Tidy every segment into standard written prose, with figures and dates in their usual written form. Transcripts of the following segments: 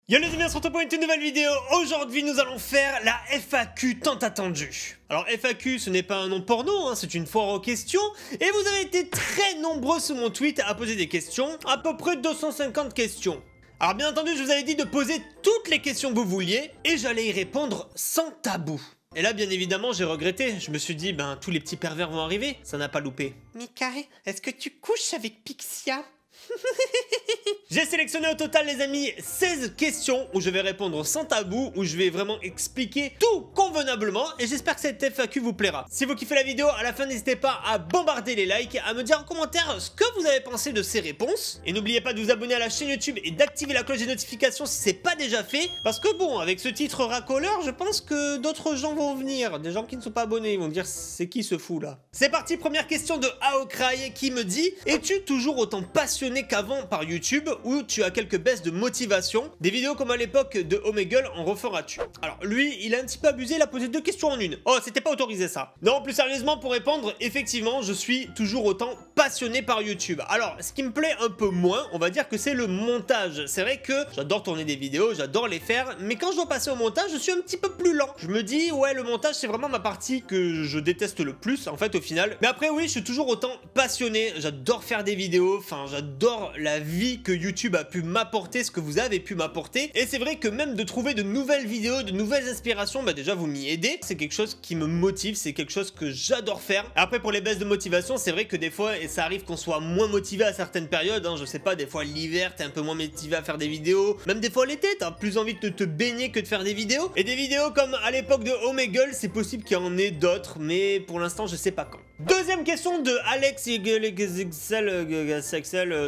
Yo les amis, on se retrouve pour une toute nouvelle vidéo. Aujourd'hui nous allons faire la FAQ tant attendue. Alors FAQ ce n'est pas un nom porno, hein, c'est une foire aux questions. Et vous avez été très nombreux sous mon tweet à poser des questions, à peu près 250 questions. Alors bien entendu je vous avais dit de poser toutes les questions que vous vouliez et j'allais y répondre sans tabou. Et là bien évidemment j'ai regretté, je me suis dit ben tous les petits pervers vont arriver, ça n'a pas loupé. Mikael, est-ce que tu couches avec Pixia? J'ai sélectionné au total les amis 16 questions où je vais répondre sans tabou, où je vais vraiment expliquer tout convenablement et j'espère que cette FAQ vous plaira. Si vous kiffez la vidéo, à la fin n'hésitez pas à bombarder les likes, à me dire en commentaire ce que vous avez pensé de ces réponses. Et n'oubliez pas de vous abonner à la chaîne YouTube et d'activer la cloche des notifications si c'est pas déjà fait. Parce que bon, avec ce titre racoleur, je pense que d'autres gens vont venir. Des gens qui ne sont pas abonnés, ils vont dire c'est qui ce fou là. C'est parti, première question de Aokraï qui me dit: es-tu toujours autant passionné qu'avant par YouTube ou tu as quelques baisses de motivation? Des vidéos comme à l'époque de Omegle en referas-tu? Alors lui, il a un petit peu abusé, il a posé deux questions en une. Oh, c'était pas autorisé ça. Non, plus sérieusement pour répondre, effectivement, je suis toujours autant passionné par YouTube. Alors, ce qui me plaît un peu moins, on va dire que c'est le montage. C'est vrai que j'adore tourner des vidéos, j'adore les faire, mais quand je dois passer au montage, je suis un petit peu plus lent. Je me dis, ouais, le montage, c'est vraiment ma partie que je déteste le plus, en fait, au final. Mais après, oui, je suis toujours autant passionné, j'adore faire des vidéos, enfin, j'adore la vie que YouTube a pu m'apporter, ce que vous avez pu m'apporter. Et c'est vrai que même de trouver de nouvelles vidéos, de nouvelles inspirations, bah déjà vous m'y aidez. C'est quelque chose qui me motive, c'est quelque chose que j'adore faire. Après pour les baisses de motivation, c'est vrai que des fois, et ça arrive qu'on soit moins motivé à certaines périodes, hein, je sais pas, des fois l'hiver t'es un peu moins motivé à faire des vidéos, même des fois l'été t'as plus envie de te baigner que de faire des vidéos. Et des vidéos comme à l'époque de Omegle, c'est possible qu'il y en ait d'autres, mais pour l'instant je sais pas quand. Deuxième question de Alex XL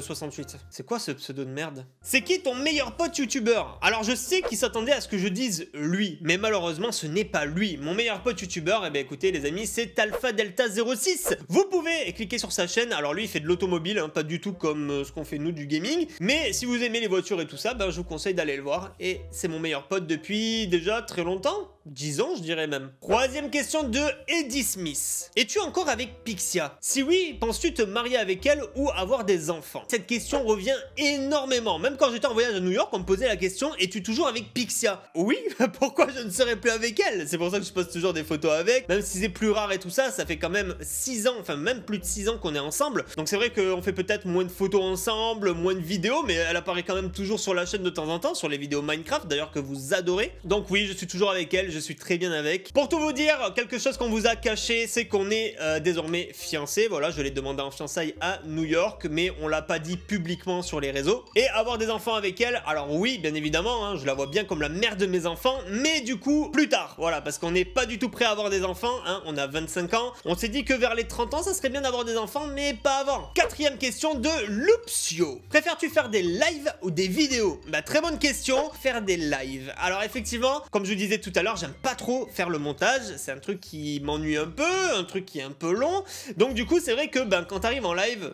68. C'est quoi ce pseudo de merde? C'est qui ton meilleur pote youtubeur? Alors je sais qu'il s'attendait à ce que je dise lui, mais malheureusement ce n'est pas lui. Mon meilleur pote youtubeur, eh bien écoutez les amis, c'est Alpha Delta 06. Vous pouvez cliquer sur sa chaîne. Alors lui il fait de l'automobile, hein, pas du tout comme ce qu'on fait nous du gaming. Mais si vous aimez les voitures et tout ça, ben, je vous conseille d'aller le voir. Et c'est mon meilleur pote depuis déjà très longtemps. 10 ans je dirais même. Troisième question de Eddie Smith. Es-tu encore avec Pixia? Si oui, penses-tu te marier avec elle ou avoir des enfants? Cette question revient énormément. Même quand j'étais en voyage à New York, on me posait la question: es-tu toujours avec Pixia? Oui, pourquoi je ne serais plus avec elle? C'est pour ça que je poste toujours des photos avec. Même si c'est plus rare et tout ça, ça fait quand même 6 ans, enfin même plus de 6 ans qu'on est ensemble. Donc c'est vrai qu'on fait peut-être moins de photos ensemble, moins de vidéos, mais elle apparaît quand même toujours sur la chaîne de temps en temps, sur les vidéos Minecraft d'ailleurs que vous adorez. Donc oui, je suis toujours avec elle, je suis très bien avec. Pour tout vous dire, quelque chose qu'on vous a caché, c'est qu'on est désormais fiancés. Voilà, je l'ai demandé en fiançailles à New York, mais on l'a pas dit publiquement sur les réseaux. Et avoir des enfants avec elle, alors oui, bien évidemment, hein, je la vois bien comme la mère de mes enfants, mais du coup, plus tard. Voilà, parce qu'on n'est pas du tout prêt à avoir des enfants, hein, on a 25 ans. On s'est dit que vers les 30 ans, ça serait bien d'avoir des enfants, mais pas avant. Quatrième question de Lupsio. Préfères-tu faire des lives ou des vidéos? Bah, très bonne question, faire des lives. Alors effectivement, comme je vous disais tout à l'heure, j'aime pas trop faire le montage, c'est un truc qui m'ennuie un peu, un truc qui est un peu long. Donc du coup, c'est vrai que ben, quand t'arrives en live,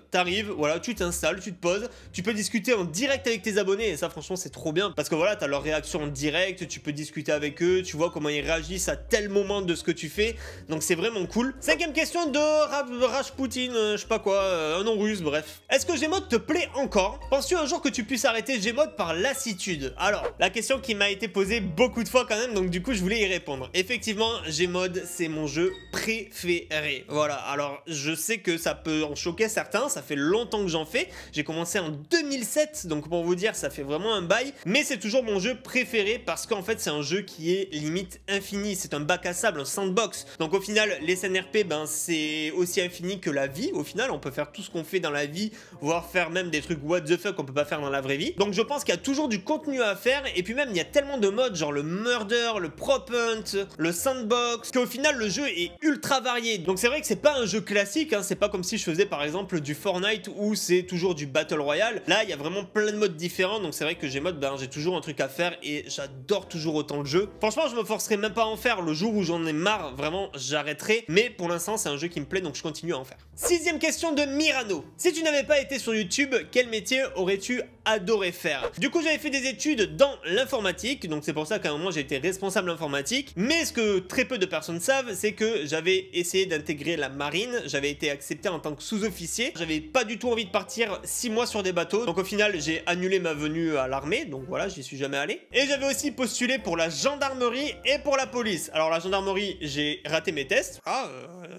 voilà, tu t'installes, tu te poses, tu peux discuter en direct avec tes abonnés et ça franchement c'est trop bien parce que voilà, t'as leur réaction en direct, tu peux discuter avec eux, tu vois comment ils réagissent à tel moment de ce que tu fais, donc c'est vraiment cool. Cinquième question de Rajpoutine, je sais pas quoi, un nom russe, bref. Est-ce que Gmod te plaît encore? Penses-tu un jour que tu puisses arrêter Gmod par lassitude? Alors, la question qui m'a été posée beaucoup de fois quand même, donc du coup je voulais y répondre. Effectivement, Gmod c'est mon jeu préféré. Voilà, alors je sais que ça peut en choquer certains, ça fait longtemps que j'en fais. J'ai commencé en 2007, donc pour vous dire, ça fait vraiment un bail. Mais c'est toujours mon jeu préféré parce qu'en fait, c'est un jeu qui est limite infini. C'est un bac à sable, un sandbox. Donc au final, les SNRP, ben, c'est aussi infini que la vie. Au final, on peut faire tout ce qu'on fait dans la vie, voire faire même des trucs what the fuck qu'on peut pas faire dans la vraie vie. Donc je pense qu'il y a toujours du contenu à faire. Et puis même, il y a tellement de modes, genre le murder, le prop hunt, le sandbox, qu'au final, le jeu est ultra varié. Donc c'est vrai que c'est pas un jeu classique, hein. C'est pas comme si je faisais par exemple du Fortnite où c'est toujours du Battle Royale. Là, il y a vraiment plein de modes différents. Donc c'est vrai que Gmod, ben, j'ai toujours un truc à faire et j'adore toujours autant le jeu. Franchement, je me forcerai même pas à en faire. Le jour où j'en ai marre, vraiment, j'arrêterai. Mais pour l'instant, c'est un jeu qui me plaît, donc je continue à en faire. Sixième question de Mirano. Si tu n'avais pas été sur YouTube, quel métier aurais-tu adoré faire. Du coup, j'avais fait des études dans l'informatique, donc c'est pour ça qu'à un moment j'ai été responsable informatique. Mais ce que très peu de personnes savent, c'est que j'avais essayé d'intégrer la marine, j'avais été accepté en tant que sous-officier. J'avais pas du tout envie de partir 6 mois sur des bateaux, donc au final j'ai annulé ma venue à l'armée, donc voilà, j'y suis jamais allé. Et j'avais aussi postulé pour la gendarmerie et pour la police. Alors la gendarmerie, j'ai raté mes tests,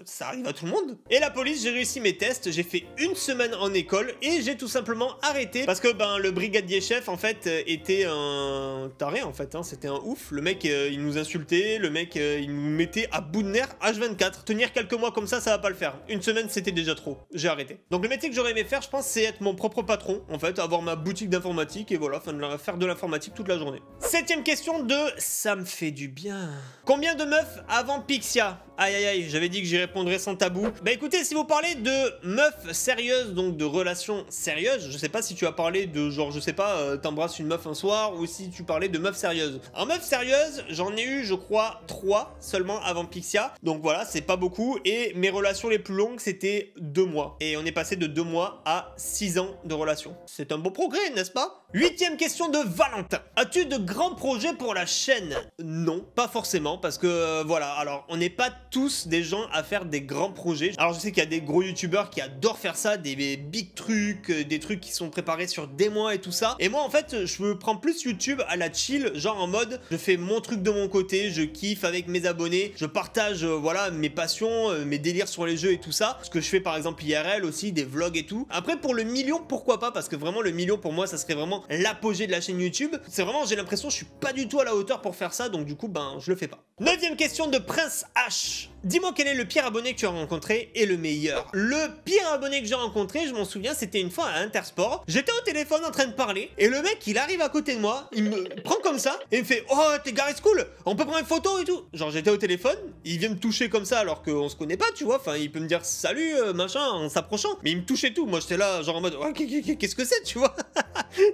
ça arrive à tout le monde. Et la police, j'ai réussi mes tests, j'ai fait une semaine en école et j'ai tout simplement arrêté parce que le brigadier chef en fait était un taré en fait, hein, c'était un ouf. Le mec il nous insultait, le mec il nous mettait à bout de nerfs H24. Tenir quelques mois comme ça va pas le faire. Une semaine c'était déjà trop, j'ai arrêté. Donc le métier que j'aurais aimé faire, je pense, c'est être mon propre patron en fait, avoir ma boutique d'informatique et voilà, faire de l'informatique toute la journée. 7ème question de ça me fait du bien. Combien de meufs avant Pixia? Aïe aïe aïe, j'avais dit que j'y répondrais sans tabou. Bah écoutez, si vous parlez de meufs sérieuses, donc de relations sérieuses, je sais pas si tu as parlé de genre, je sais pas, t'embrasses une meuf un soir, ou si tu parlais de meufs sérieuses. En meuf sérieuse, j'en ai eu, je crois, 3 seulement avant Pixia. Donc voilà, c'est pas beaucoup. Et mes relations les plus longues, c'était 2 mois. Et on est passé de 2 mois à 6 ans de relation. C'est un beau progrès, n'est-ce pas? 8ème question de Valentin. As-tu de grands projets pour la chaîne? Non, pas forcément, parce que voilà, alors on n'est pas tous des gens à faire des grands projets. Alors je sais qu'il y a des gros youtubeurs qui adorent faire ça, des big trucs, des trucs qui sont préparés sur des mois et tout ça. Et moi en fait, je me prends plus YouTube à la chill, genre en mode, je fais mon truc de mon côté, je kiffe avec mes abonnés, je partage voilà mes passions, mes délires sur les jeux et tout ça. Ce que je fais par exemple IRL aussi, des vlogs et tout. Après pour le million, pourquoi pas, parce que vraiment le million pour moi ça serait vraiment l'apogée de la chaîne YouTube. C'est vraiment, j'ai l'impression, je suis pas du tout à la hauteur pour faire ça, donc du coup, je le fais pas. 9ème question de Prince H. Dis-moi quel est le pire abonné que tu as rencontré et le meilleur. Le pire abonné que j'ai rencontré, je m'en souviens, c'était une fois à Intersport. J'étais au téléphone en train de parler et le mec, il arrive à côté de moi, il me prend comme ça et il me fait « Oh, t'es Garry's Cool, on peut prendre une photo et tout ?» Genre, j'étais au téléphone, il vient me toucher comme ça alors qu'on se connaît pas, tu vois. Enfin, il peut me dire « Salut, machin » en s'approchant. Mais il me touchait tout. Moi, j'étais là, genre en mode « Oh, qu'est-ce que c'est, tu vois ?»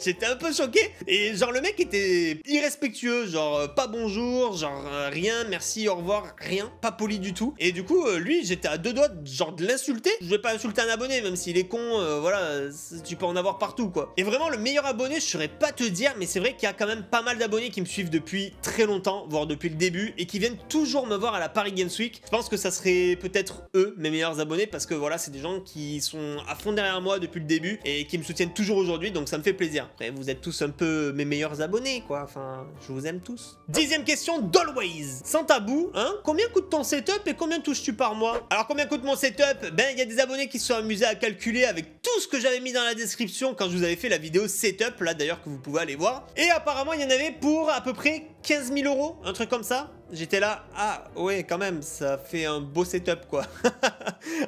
J'étais un peu choqué. Et genre, le mec était irrespectueux, genre pas bonjour, genre rien, merci, au revoir, rien, pas poli du tout. Et du coup, lui, j'étais à 2 doigts genre de l'insulter. Je vais pas insulter un abonné, même s'il est con, voilà, tu peux en avoir partout, quoi. Et vraiment, le meilleur abonné, je saurais pas te dire, mais c'est vrai qu'il y a quand même pas mal d'abonnés qui me suivent depuis très longtemps, voire depuis le début, et qui viennent toujours me voir à la Paris Games Week. Je pense que ça serait peut-être eux, mes meilleurs abonnés, parce que voilà, c'est des gens qui sont à fond derrière moi depuis le début, et qui me soutiennent toujours aujourd'hui, donc ça me fait plaisir. Après, vous êtes tous un peu mes meilleurs abonnés, quoi. Enfin, je vous aime tous. 10ème question d'Always. Sans tabou, hein, combien coûte ton setup et combien touches-tu par mois? Alors, combien coûte mon setup? Ben, il y a des abonnés qui se sont amusés à calculer avec tout ce que j'avais mis dans la description quand je vous avais fait la vidéo setup, là d'ailleurs, que vous pouvez aller voir. Et apparemment, il y en avait pour à peu près 15 000 €, un truc comme ça. J'étais là, ah ouais, quand même, ça fait un beau setup, quoi.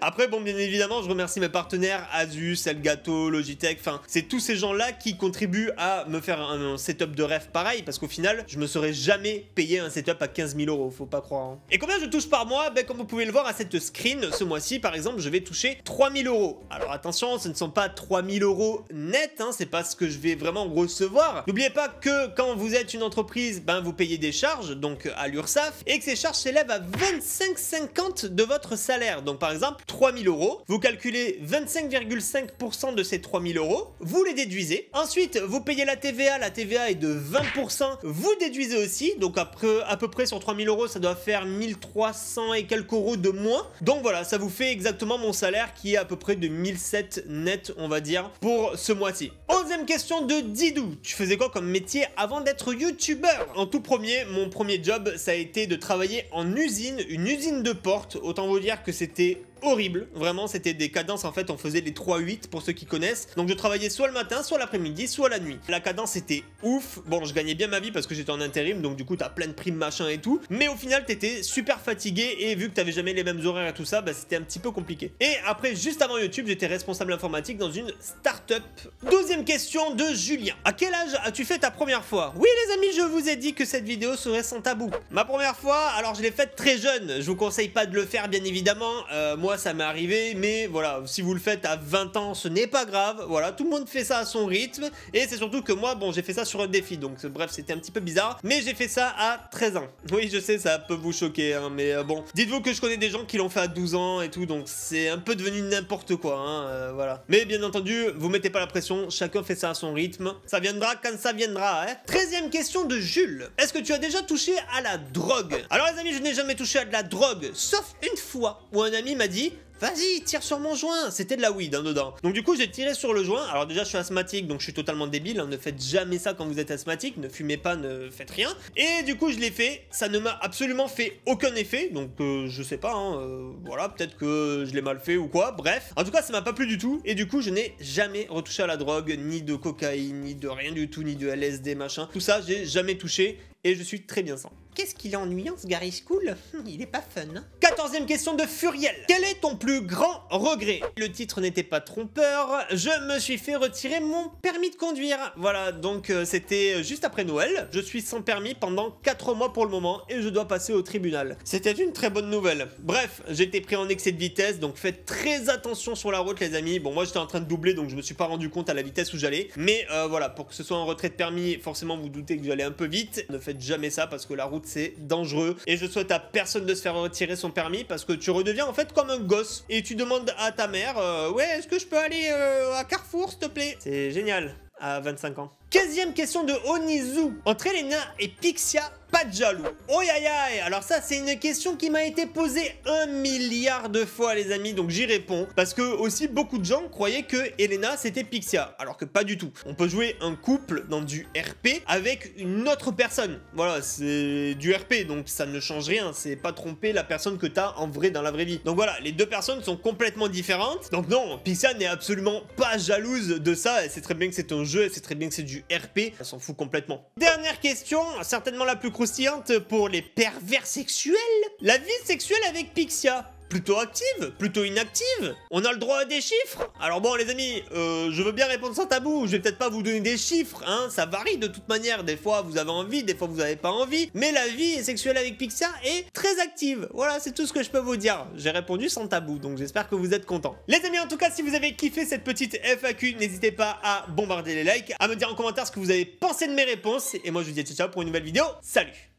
Après, bon, bien évidemment, je remercie mes partenaires, Asus, Elgato, Logitech, enfin, c'est tous ces gens-là qui contribuent à me faire un setup de rêve pareil, parce qu'au final, je me serais jamais payé un setup à 15 000 €, faut pas croire. Hein. Et combien je touche par mois? Ben, comme vous pouvez le voir à cette screen, ce mois-ci, par exemple, je vais toucher 3 000 €. Alors attention, ce ne sont pas 3 000 € net, hein, c'est pas ce que je vais vraiment recevoir. N'oubliez pas que quand vous êtes une entreprise, ben, vous payez des charges, donc à l'URSSAF, et que ces charges s'élèvent à 25,50 de votre salaire. Donc par exemple, 3 000 €, vous calculez 25,5% de ces 3 000 €, vous les déduisez. Ensuite, vous payez la TVA est de 20%, vous déduisez aussi. Donc après, à peu près sur 3 000 €, ça doit faire 1300 et quelques euros de moins. Donc voilà, ça vous fait exactement mon salaire qui est à peu près de 1700 net, on va dire, pour ce mois-ci. 11ème question de Didou. Tu faisais quoi comme métier avant d'être youtubeur? En tout premier, mon premier job, ça a été de travailler en usine, une usine de portes. Autant vous dire que c'était horrible, vraiment c'était des cadences, en fait on faisait les 3-8 pour ceux qui connaissent, donc je travaillais soit le matin, soit l'après-midi, soit la nuit. La cadence était ouf, bon je gagnais bien ma vie parce que j'étais en intérim, donc du coup t'as plein de primes machin et tout, mais au final t'étais super fatigué et vu que t'avais jamais les mêmes horaires et tout ça, bah c'était un petit peu compliqué. Et après, juste avant YouTube, j'étais responsable informatique dans une start-up. 12ème question de Julien. À quel âge as-tu fait ta première fois? Oui les amis, je vous ai dit que cette vidéo serait sans tabou. Ma première fois, alors je l'ai faite très jeune, je vous conseille pas de le faire bien évidemment, moi moi ça m'est arrivé, mais voilà, si vous le faites à 20 ans, ce n'est pas grave, voilà, tout le monde fait ça à son rythme, et c'est surtout que moi, bon, j'ai fait ça sur un défi, donc bref, c'était un petit peu bizarre, mais j'ai fait ça à 13 ans. Oui, je sais, ça peut vous choquer, hein, mais bon, dites-vous que je connais des gens qui l'ont fait à 12 ans et tout, donc c'est un peu devenu n'importe quoi, hein, voilà. Mais bien entendu, vous mettez pas la pression, chacun fait ça à son rythme, ça viendra quand ça viendra, hein. 13e question de Jules. Est-ce que tu as déjà touché à la drogue? Alors les amis, je n'ai jamais touché à de la drogue, sauf une fois où un ami m'a dit: vas-y, tire sur mon joint. C'était de la weed, hein, dedans. Donc du coup, j'ai tiré sur le joint. Alors déjà, je suis asthmatique, donc je suis totalement débile, hein. Ne faites jamais ça quand vous êtes asthmatique. Ne fumez pas, ne faites rien. Et du coup, je l'ai fait. Ça ne m'a absolument fait aucun effet. Donc je sais pas, hein, voilà, peut-être que je l'ai mal fait ou quoi. Bref. En tout cas, ça m'a pas plu du tout. Et du coup, je n'ai jamais retouché à la drogue, ni de cocaïne, ni de rien du tout, ni de LSD, machin. Tout ça, j'ai jamais touché. Et je suis très bien sans. Qu'est-ce qu'il est ennuyant ce Gary School? Il est pas fun, hein. 14e question de Furiel. Quel est ton plus grand regret? Le titre n'était pas trompeur. Je me suis fait retirer mon permis de conduire. Voilà, donc c'était juste après Noël. Je suis sans permis pendant 4 mois pour le moment et je dois passer au tribunal. C'était une très bonne nouvelle. Bref, j'ai été pris en excès de vitesse, donc faites très attention sur la route les amis. Bon, moi j'étais en train de doubler, donc je me suis pas rendu compte à la vitesse où j'allais. Mais voilà, pour que ce soit un retrait de permis, forcément vous doutez que j'allais un peu vite. Ne faites jamais ça parce que la route c'est dangereux et je souhaite à personne de se faire retirer son permis parce que tu redeviens en fait comme un gosse et tu demandes à ta mère ouais, est-ce que je peux aller à Carrefour s'il te plaît? C'est génial à 25 ans. 15e question de Onizu. Entre Elena et Pixia, pas de jaloux. Oh aïe aïe. Alors ça c'est une question qui m'a été posée 1 milliard de fois les amis, donc j'y réponds. Parce que aussi beaucoup de gens croyaient que Elena c'était Pixia, alors que pas du tout. On peut jouer un couple dans du RP avec une autre personne. Voilà, c'est du RP, donc ça ne change rien. C'est pas tromper la personne que t'as en vrai dans la vraie vie. Donc voilà, les deux personnes sont complètement différentes. Donc non, Pixia n'est absolument pas jalouse de ça. Elle sait très bien que c'est un jeu, elle sait très bien que c'est du RP. Elle s'en fout complètement. Dernière question, certainement la plus croustillante pour les pervers sexuels. La vie sexuelle avec Pixia, plutôt active, plutôt inactive? On a le droit à des chiffres? Alors bon les amis, je veux bien répondre sans tabou, je vais peut-être pas vous donner des chiffres, hein, ça varie de toute manière, des fois vous avez envie, des fois vous avez pas envie, mais la vie sexuelle avec Pixia est très active, voilà c'est tout ce que je peux vous dire, j'ai répondu sans tabou, donc j'espère que vous êtes contents. Les amis en tout cas si vous avez kiffé cette petite FAQ, n'hésitez pas à bombarder les likes, à me dire en commentaire ce que vous avez pensé de mes réponses, et moi je vous dis ciao ciao pour une nouvelle vidéo, salut!